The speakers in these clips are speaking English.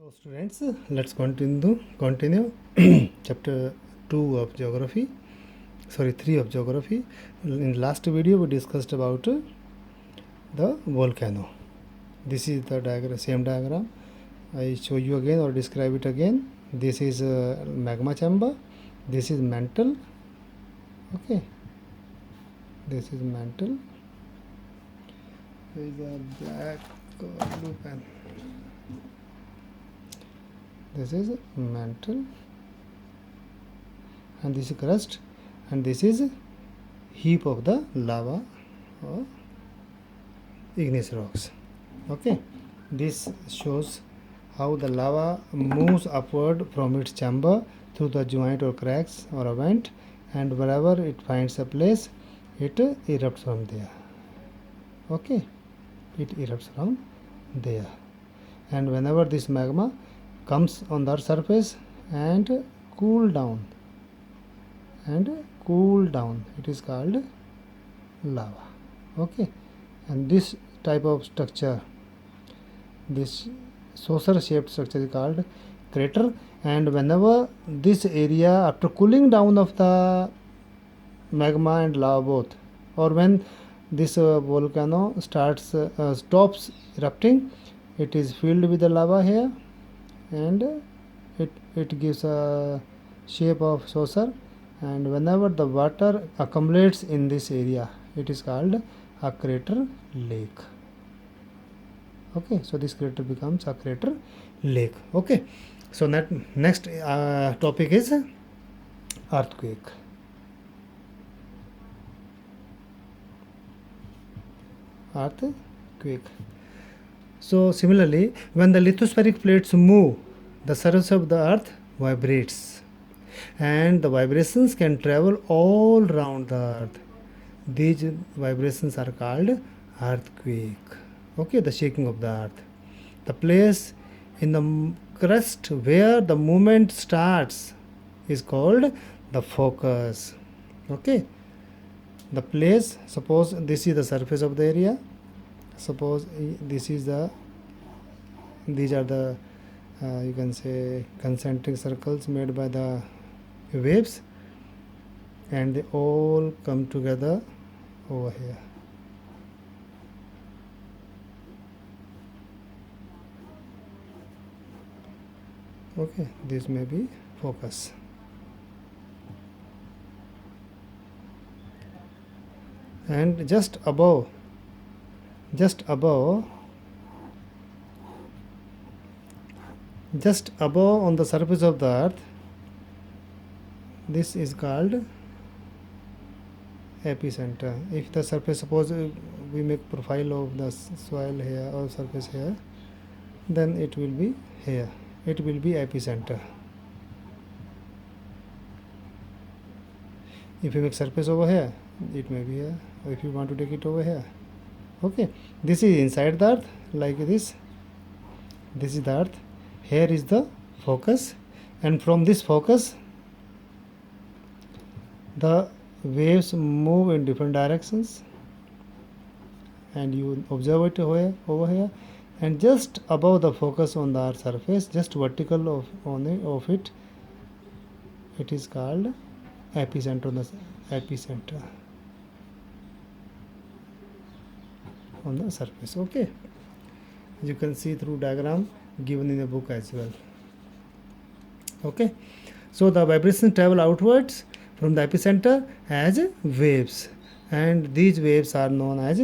So students, let's continue chapter 2 of geography. Sorry, 3 of geography. In last video we discussed about the volcano. This is the diagram, same diagram. I show you again or describe it again. This is magma chamber. This is mantle. Okay. This is mantle. There is a black blue pen. This is mantle, and this is crust, and this is heap of the lava or igneous rocks. Okay, this shows how the lava moves upward from its chamber through the joint or cracks or a vent, and wherever it finds a place, it erupts from there. Okay, it erupts from there, and whenever this magma comes on the surface and cool down, it is called lava. Okay, and this type of structure, this saucer shaped structure is called crater, and whenever this area after cooling down of the magma and lava both, or when this volcano stops erupting, it is filled with the lava here, and it gives a shape of saucer, and whenever the water accumulates in this area, it is called a crater lake. Okay, so this crater becomes a crater lake. Okay, so next topic is earthquake. So similarly, when the lithospheric plates move, the surface of the earth vibrates, and the vibrations can travel all around the earth. These vibrations are called earthquake. Okay, the shaking of the earth. The place in the crust where the movement starts is called the focus. Okay, the place, suppose this is the surface of the area, suppose these are the you can say concentric circles made by the waves, and they all come together over here. Okay, this may be focus. And just above on the surface of the earth, this is called epicenter. If the surface, suppose we make profile of the soil here or surface here, then it will be here, it will be epicenter. If you make surface over here, it may be here, or if you want to take it over here. Okay, this is inside the earth, like this is the earth, here is the focus, and from this focus the waves move in different directions, and you observe it over here, and just above the focus on the earth surface, just vertical of it is called epicenter. On the surface. Okay, you can see through diagram given in the book as well. Okay, so the vibrations travel outwards from the epicenter as waves, and these waves are known as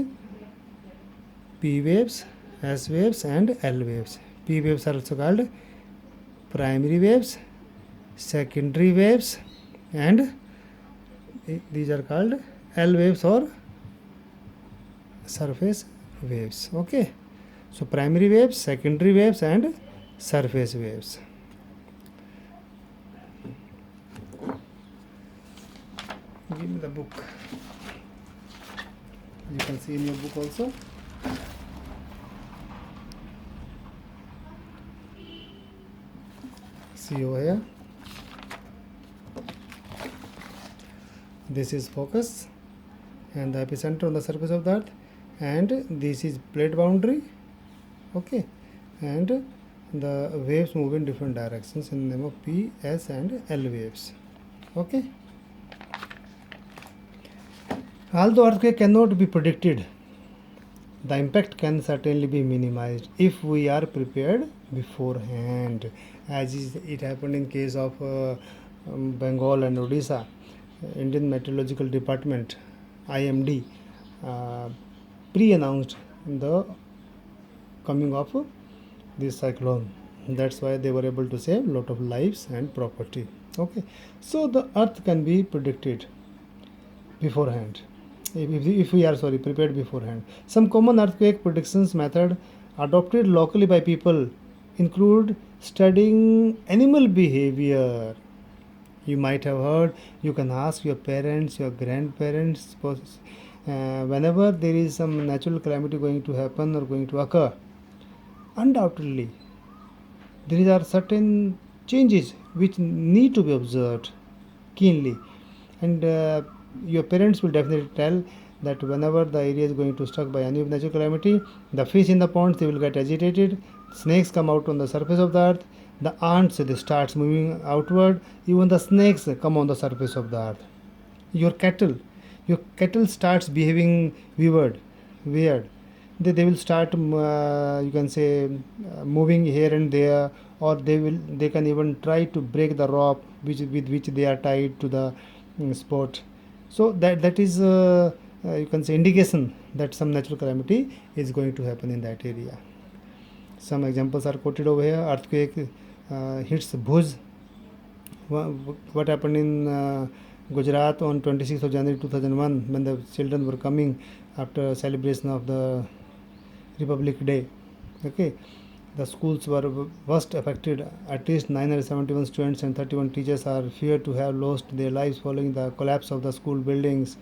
P waves, S waves, and L waves. P waves are also called primary waves, secondary waves, and these are called L waves or surface waves. Okay, so primary waves, secondary waves, and surface waves. Give me the book. You can see in your book also. See over here, this is focus and the epicenter on the surface of the earth, and this is plate boundary. Okay, and the waves move in different directions in the name of P, S and L waves. Okay. Although earthquake cannot be predicted, the impact can certainly be minimized if we are prepared beforehand, as is it happened in case of Bengal and Odisha. Indian Meteorological Department, IMD, pre-announced the coming of this cyclone. That's why they were able to save a lot of lives and property. Okay, so the earth can be predicted beforehand if we are prepared beforehand. Some common earthquake predictions method adopted locally by people include studying animal behavior. You might have heard, you can ask your parents, your grandparents, whenever there is some natural calamity going to happen or going to occur, undoubtedly there are certain changes which need to be observed keenly, and your parents will definitely tell that whenever the area is going to struck by any natural calamity, the fish in the ponds, they will get agitated, snakes come out on the surface of the earth, the ants, they starts moving outward, even the snakes come on the surface of the earth. Your cattle starts behaving weird. They will start you can say moving here and there, or they can even try to break the rope with which they are tied to the spot. So that is you can say indication that some natural calamity is going to happen in that area. Some examples are quoted over here. Earthquake hits Bhuj. What happened in Gujarat on 26th of January 2001 when the children were coming after celebration of the Republic Day. Okay, the schools were worst affected. At least 971 students and 31 teachers are feared to have lost their lives following the collapse of the school buildings.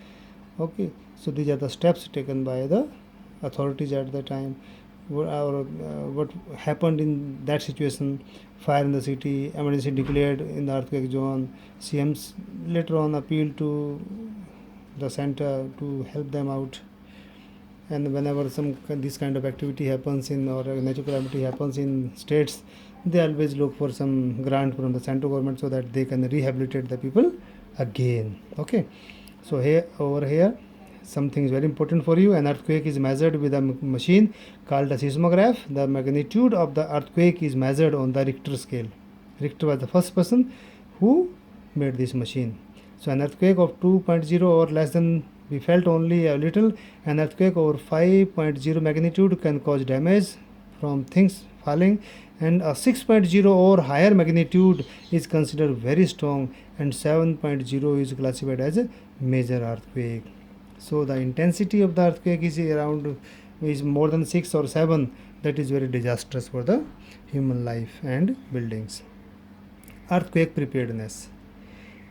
Okay, so these are the steps taken by the authorities at the time. What happened in that situation? Fire in the city, emergency declared in the earthquake zone. CMs later on appealed to the center to help them out. And whenever this kind of activity happens in, or a natural calamity happens in states, they always look for some grant from the central government so that they can rehabilitate the people again. Okay, so over here something is very important for you. An earthquake is measured with a machine called a seismograph. The magnitude of the earthquake is measured on the Richter scale. Richter was the first person who made this machine. So an earthquake of 2.0 or less than we felt only a little. An earthquake over 5.0 magnitude can cause damage from things falling, and a 6.0 or higher magnitude is considered very strong, and 7.0 is classified as a major earthquake. So the intensity of the earthquake is more than 6 or 7. That is very disastrous for the human life and buildings. Earthquake preparedness.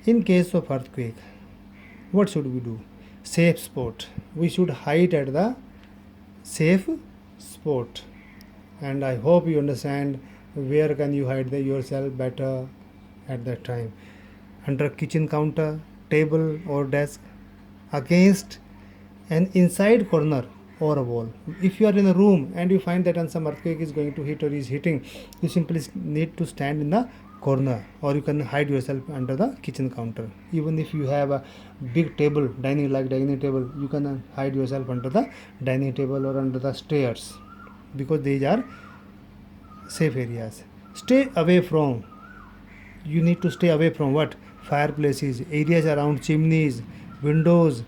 In case of earthquake, what should we do? Safe spot. We should hide at the safe spot. And I hope you understand where can you hide yourself better at that time. Under kitchen counter, table or desk, against an inside corner or a wall. If you are in a room and you find that some earthquake is going to hit or is hitting, you simply need to stand in the corner, or you can hide yourself under the kitchen counter. Even if you have a big table, dining table, you can hide yourself under the dining table or under the stairs, because these are safe areas. You need to stay away from what? Fireplaces, areas around chimneys, windows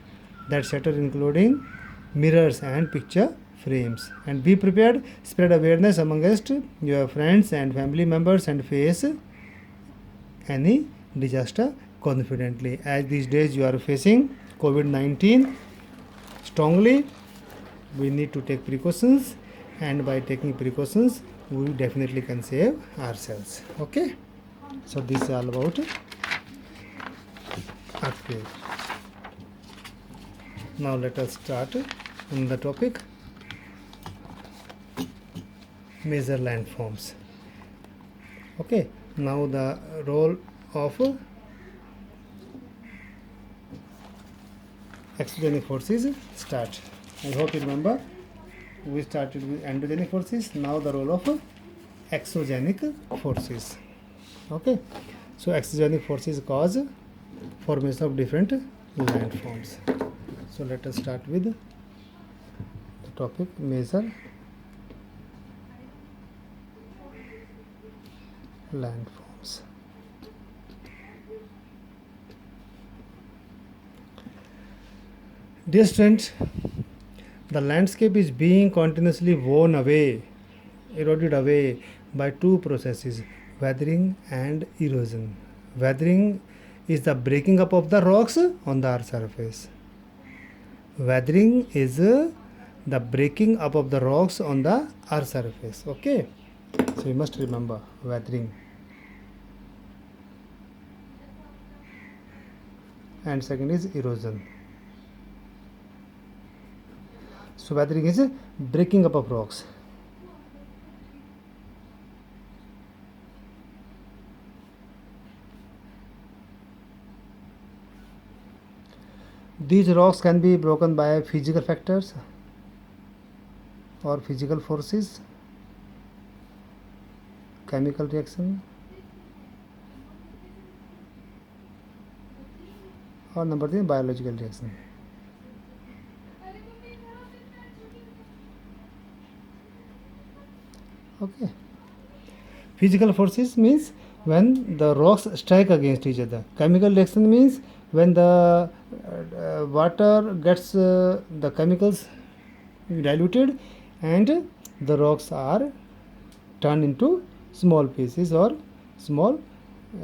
that shutter, including mirrors and picture frames. And be prepared. Spread awareness amongst your friends and family members and face any disaster confidently. As these days you are facing COVID-19 strongly, we need to take precautions, and by taking precautions we definitely can save ourselves. Okay, so this is all about earthquake. Now let us start on the topic major landforms. Okay, now the role of exogenic forces start. I hope you remember we started with endogenic forces. Now the role of exogenic forces. Okay, so exogenic forces cause formation of different landforms. So let us start with the topic major landforms. Dear students, the landscape is being continuously worn away, eroded away by two processes, weathering and erosion. Weathering is the breaking up of the rocks on the earth surface. Weathering is the breaking up of the rocks on the earth surface. Okay, so you must remember weathering. And second is erosion. So weathering is breaking up of rocks. These rocks can be broken by physical factors or physical forces, chemical reaction, or number 3, biological reaction. Okay. Physical forces means when the rocks strike against each other. Chemical reaction means when the water gets the chemicals diluted and the rocks are turned into small pieces or small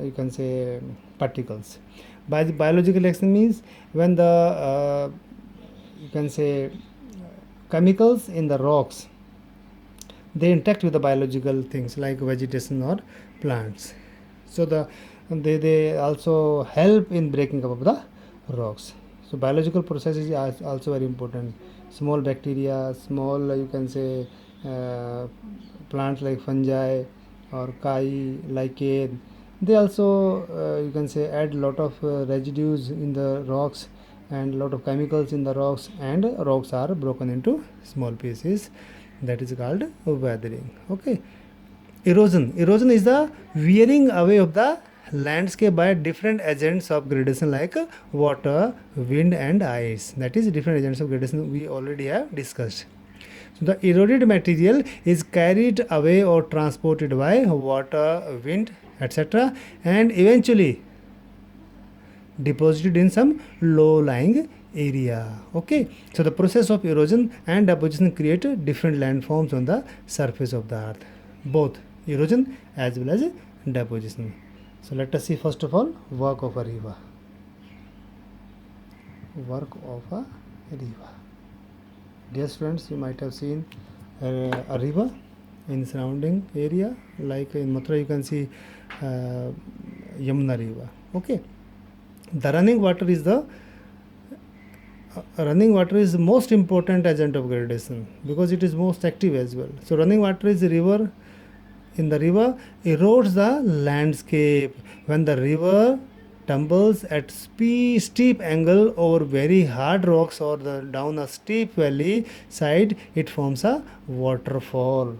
you can say particles. By the biological reaction means when the you can say chemicals in the rocks they interact with the biological things like vegetation or plants. So they also help in breaking up of the rocks. So biological process is also very important. Small bacteria, small you can say plants like fungi or kai, lichen, they also you can say add lot of residues in the rocks and lot of chemicals in the rocks, and rocks are broken into small pieces. That is called weathering. Okay. Erosion is the wearing away of the landscape by different agents of gradation like water, wind and ice. That is different agents of gradation we already have discussed. So the eroded material is carried away or transported by water, wind, etc., and eventually deposited in some low-lying area. Okay, so the process of erosion and deposition create different landforms on the surface of the earth, both erosion as well as deposition. So let us see first of all work of a river. Work of a river. Dear students, you might have seen a river in surrounding area, like in Mathura you can see Yamuna river. Okay, the running water is the most important agent of gradation because it is most active as well. So running water is the river. In the river erodes the landscape. When the river tumbles at steep angle over very hard rocks or down a steep valley side, it forms a waterfall.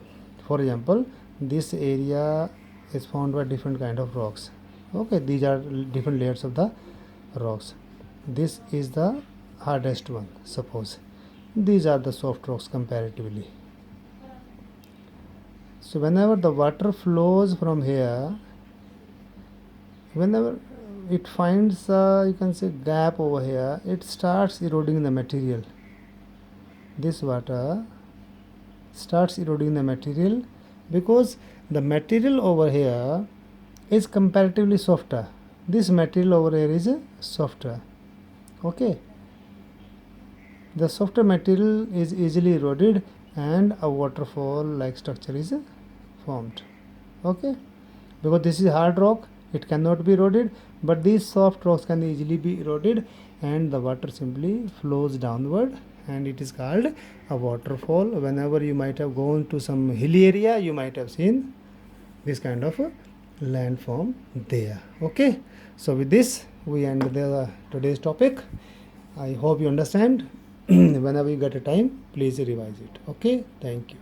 For example, this area is formed by different kind of rocks. Okay, these are different layers of the rocks. This is the hardest one, suppose. These are the soft rocks comparatively. So whenever the water flows from here, whenever it finds you can say gap over here, it starts eroding the material. This water starts eroding the material because the material over here is comparatively softer. This material over here is softer. Okay, the softer material is easily eroded and a waterfall like structure is formed. Okay, because this is hard rock, it cannot be eroded, but these soft rocks can easily be eroded and the water simply flows downward and it is called a waterfall. Whenever you might have gone to some hilly area, you might have seen this kind of landform there. Okay, so with this we end today's topic. I hope you understand. Whenever you get a time, please revise it. Okay, thank you.